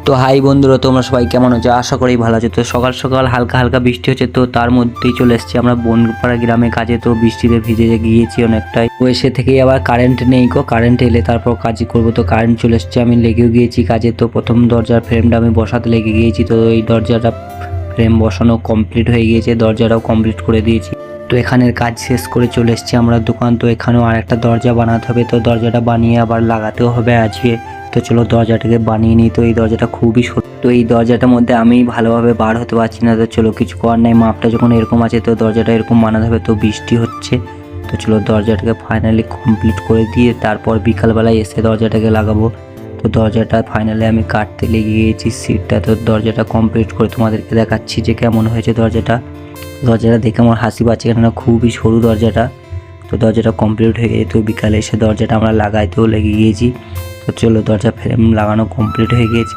তো হাই বন্ধুরা, তোমরা সবাই কেমন আছো? আশা করি ভালো আছো। তো সকাল সকাল হালকা হালকা বৃষ্টি হচ্ছে, তো তার মধ্যেই চলে এসেছি আমরা বনপাড়া গ্রামে কাজে। তো বৃষ্টিতে ভিজে গিয়েছি অনেকটাই। তো এসে থেকেই আবার কারেন্ট নেই, কারেন্ট এলে তারপর কাজই করবো। তো কারেন্ট চলে এসছে, আমি লেগেও গিয়েছি কাজে। তো প্রথম দরজার ফ্রেমটা আমি বসাতে লেগে গিয়েছি। তো এই দরজাটা ফ্রেম বসানো কমপ্লিট হয়ে গিয়েছে, দরজাটাও কমপ্লিট করে দিয়েছি। তো এখানের কাজ শেষ করে চলে এসেছি আমরা দোকান। তো এখানেও আরেকটা দরজা বানাতে হবে, তো দরজাটা বানিয়ে আবার লাগাতেও হবে আজকে। তো চলো দরজাটাকে বানিয়ে নিই। তো এই দরজাটা খুবই ছোট, তো এই দরজাটার মধ্যে আমি ভালোভাবে বার হতে পারছি না। তো চলো কিছু করার নাই, মাপটা যখন এরকম আছে তো দরজাটা এরকম বানাতে হবে। তো বৃষ্টি হচ্ছে, তো চলো দরজাটাকে ফাইনালি কমপ্লিট করে দিয়ে তারপর বিকালবেলায় এসে দরজাটাকে লাগাবো। তো দরজাটা ফাইনালি আমি কাটতে লেগে গিয়েছি সিটটা। তো দরজাটা কমপ্লিট করে তোমাদেরকে দেখাচ্ছি যে কেমন হয়েছে দরজাটা। দরজাটা দেখে আমার হাসি পাচ্ছে, কেননা খুবই সরু দরজাটা। তো দরজাটা কমপ্লিট হয়ে গিয়ে তো বিকালে এসে দরজাটা আমরা লাগাইতেও লেগে গিয়েছি। তো চলো দরজা ফ্রেম লাগানো কমপ্লিট হয়ে গিয়েছে।